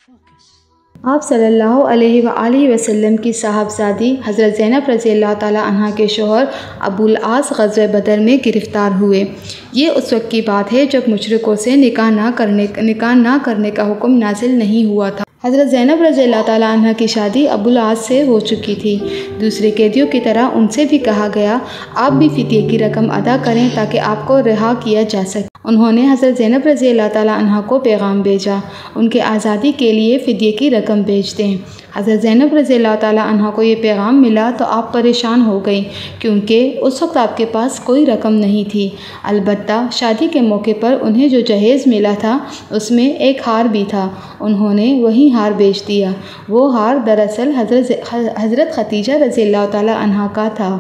آپ صلی اللہ علیہ وآلہ وسلم کی صاحبزادی حضرت زینب رضی اللہ تعالیٰ عنہ کے شوہر ابو العاص غزوہ بدر میں گرفتار ہوئے۔ یہ اس وقت کی بات ہے جب مشرکوں سے نکاح نہ کرنے کا حکم نازل نہیں ہوا تھا۔ حضرت زینب رضی اللہ تعالیٰ عنہ کی شادی ابو العاص سے ہو چکی تھی۔ دوسرے قیدیوں کی طرح ان سے بھی کہا گیا آپ بھی فدیے کی رقم ادا کریں تاکہ آپ کو رہا کیا جا سکے۔ انہوں نے حضرت زینب رضی اللہ تعالیٰ عنہ کو پیغام بھیجا ان کے آزادی کے لیے فدیے کی رقم بھیج دیں۔ حضرت زینب رضی اللہ تعالیٰ عنہ کو یہ پیغام ملا تو آپ پریشان ہو گئیں کیونکہ اس وقت آپ کے پاس کوئی رقم نہیں تھی۔ البتہ شادی کے موقع پر انہیں جو جہیز ملا تھا اس میں ایک ہار بھی تھا۔ انہوں نے وہی ہار بیچ دیا۔ وہ ہار دراصل حضرت خدیجہ رضی اللہ تعالیٰ عنہ کا تھا۔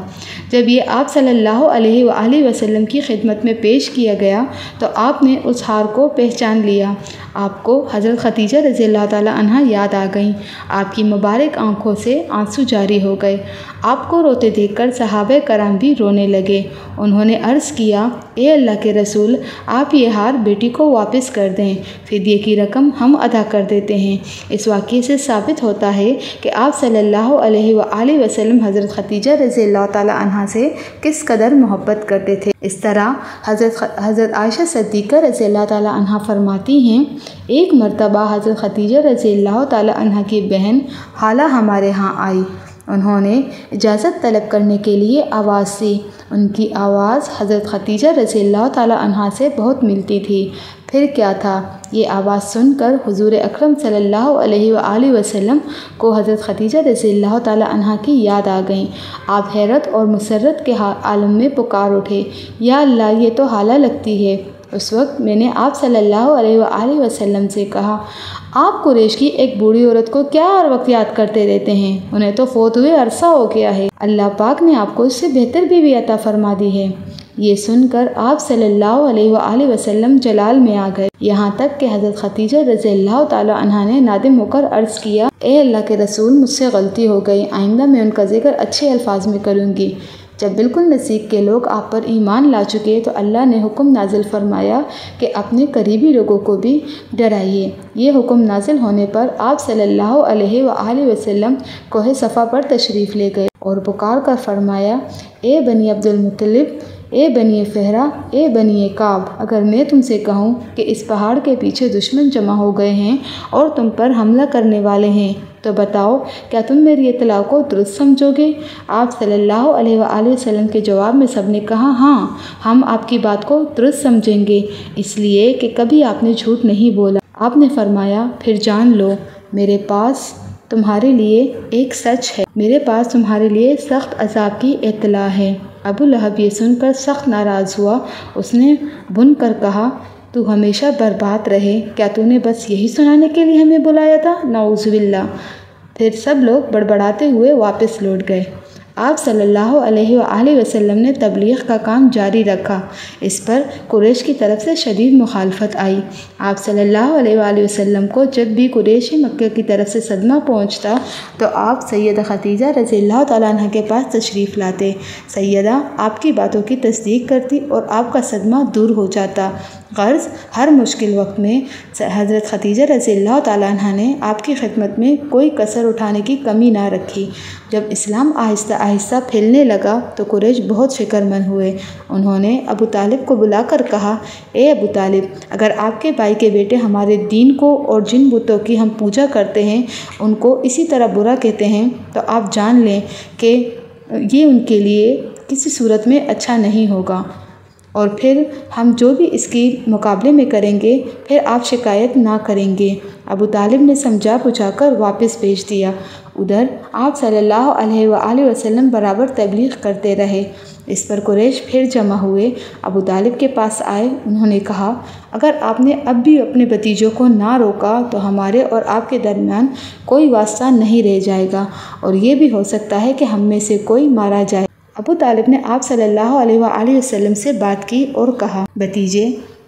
جب یہ آپ صلی اللہ علیہ وآلہ وسلم کی خدمت میں پیش کیا گیا تو آپ نے اس ہار کو پہچان لیا۔ آپ کو حضرت خدیجہ رضی اللہ تعالیٰ عنہ یاد آ گئیں۔ آپ کی مبارک آنکھوں سے آنسو جاری ہو گئے۔ آپ کو روتے دیکھ کر صحابہ کرام بھی رونے لگے۔ انہوں نے عرض کیا اے اللہ کے رسول آپ یہ ہار بیٹی کو واپس کر دیں، فدیے کی رقم ہم ادا کر دیتے ہیں۔ اس واقعے سے ثابت ہوتا ہے کہ آپ صلی اللہ علیہ وآلہ وسلم حضرت خدیجہ رضی اللہ تعالیٰ عنہ سے کس قدر محبت کرتے تھے۔ اس طرح حضرت عائشہ صدیقہ رضی اللہ تعالیٰ عنہ فرماتی ہیں ایک مرتبہ حضرت خدیجہ رضی اللہ تعالیٰ عنہ کی بہن خالہ ہمارے ہاں آئی۔ انہوں نے اجازت طلب کرنے کے لیے آواز دی۔ ان کی آواز حضرت خدیجہ رضی اللہ تعالیٰ عنہ سے بہت ملتی تھی۔ پھر کیا تھا، یہ آواز سن کر حضور اکرم صلی اللہ علیہ وآلہ وسلم کو حضرت خدیجہ رضی اللہ تعالیٰ عنہ کی یاد آ گئیں۔ آپ حیرت اور مسرت کے عالم میں پکار اٹھے یا اللہ یہ تو خالہ لگتی ہے۔ اس وقت میں نے آپ صلی اللہ علیہ وآلہ وسلم سے کہا آپ قریش کی ایک بوڑھی عورت کو کیا ہر وقت یاد کرتے رہتے ہیں، انہیں تو فوت ہوئے عرصہ ہو گیا ہے، اللہ پاک نے آپ کو اس سے بہتر بیوی عطا فرما دی ہے۔ یہ سن کر آپ صلی اللہ علیہ وآلہ وسلم جلال میں آ گئے، یہاں تک کہ حضرت خدیجہ رضی اللہ تعالیٰ عنہ نے نادم ہو کر عرض کیا اے اللہ کے رسول مجھ سے غلطی ہو گئی، آئندہ میں ان کا ذکر اچھے الفاظ میں کروں گی۔ جب بالکل نزدیک کے لوگ آپ پر ایمان لا چکے تو اللہ نے حکم نازل فرمایا کہ اپنے قریبی لوگوں کو بھی ڈرائیے۔ یہ حکم نازل ہونے پر آپ صلی اللہ علیہ وآلہ وسلم کوہ صفا پر تشریف لے گئے اور پکار کر فرمایا اے بنی عبد المطلب، اے بنی فہرہ، اے بنی کعب، اگر میں تم سے کہوں کہ اس پہاڑ کے پیچھے دشمن جمع ہو گئے ہیں اور تم پر حملہ کرنے والے ہیں تو بتاؤ کیا تم میری اطلاع کو درست سمجھو گے؟ آپ صلی اللہ علیہ وآلہ وسلم کے جواب میں سب نے کہا ہاں ہم آپ کی بات کو درست سمجھیں گے، اس لیے کہ کبھی آپ نے جھوٹ نہیں بولا۔ آپ نے فرمایا پھر جان لو میرے پاس تمہارے لیے ایک سچ ہے، میرے پاس تمہارے لیے سخت عذاب کی اطلاع ہے۔ ابو لہب یہ سن کر سخت ناراض ہوا۔ اس نے بن کر کہا تو ہمیشہ برباد رہے، کیا تو نے بس یہی سنانے کے لیے ہمیں بلایا تھا؟ نعوذ باللہ۔ پھر سب لوگ بڑبڑاتے ہوئے واپس لوٹ گئے۔ آپ صلی اللہ علیہ وآلہ وسلم نے تبلیغ کا کام جاری رکھا۔ اس پر قریش کی طرف سے شدید مخالفت آئی۔ آپ صلی اللہ علیہ وآلہ وسلم کو جب بھی قریش مکہ کی طرف سے صدمہ پہنچتا تو آپ سیدہ خدیجہ رضی اللہ تعالیٰ عنہ کے پاس تشریف لاتے۔ سیدہ آپ کی باتوں کی تصدیق کرتی اور آپ کا صدمہ دور ہو جاتا۔ غرض ہر مشکل وقت میں حضرت خدیجہ رضی اللہ تعالیٰ عنہ نے آپ کی خدمت میں کوئی کسر اٹھانے کی کمی نہ رکھی۔ جب اسلام آہستہ آہستہ پھیلنے لگا تو قریش بہت فکر مند ہوئے۔ انہوں نے ابو طالب کو بلا کر کہا اے ابو طالب، اگر آپ کے بھائی کے بیٹے ہمارے دین کو اور جن بتوں کی ہم پوجا کرتے ہیں ان کو اسی طرح برا کہتے ہیں تو آپ جان لیں کہ یہ ان کے لیے کسی صورت میں اچھا نہیں ہوگا، اور پھر ہم جو بھی اس کی مقابلے میں کریں گے پھر آپ شکایت نہ کریں گے۔ ابو طالب نے سمجھا بجھا کر واپس بھیج دیا۔ ادھر آپ صلی اللہ علیہ وآلہ وسلم برابر تبلیغ کرتے رہے۔ اس پر قریش پھر جمع ہوئے، ابو طالب کے پاس آئے۔ انہوں نے کہا اگر آپ نے اب بھی اپنے بھتیجوں کو نہ روکا تو ہمارے اور آپ کے درمیان کوئی واسطہ نہیں رہ جائے گا، اور یہ بھی ہو سکتا ہے کہ ہم میں سے کوئی مارا جائے۔ ابو طالب نے آپ صلی اللہ علیہ وآلہ وسلم سے بات کی اور کہا بھتیجے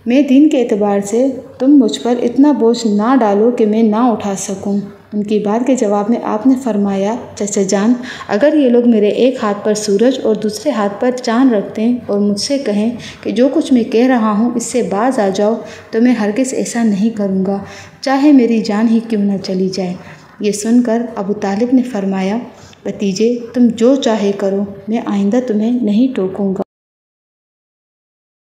میں دین کے اعتبار سے تم مجھ پر اتنا بوجھ نہ ڈالو کہ میں نہ اٹھا سکوں۔ ان کی بات کے جواب میں آپ نے فرمایا، چچا جان، اگر یہ لوگ میرے ایک ہاتھ پر سورج اور دوسرے ہاتھ پر چاند رکھ دیں اور مجھ سے کہیں کہ جو کچھ میں کہہ رہا ہوں اس سے باز آ جاؤ، تو میں ہرگز ایسا نہیں کروں گا، چاہے میری جان ہی کیوں نہ چلی جائے۔ یہ سن کر ابو طالب نے فرمایا، بھتیجے، تم جو چاہے کرو، میں آئندہ تمہیں نہیں ٹوکوں گا۔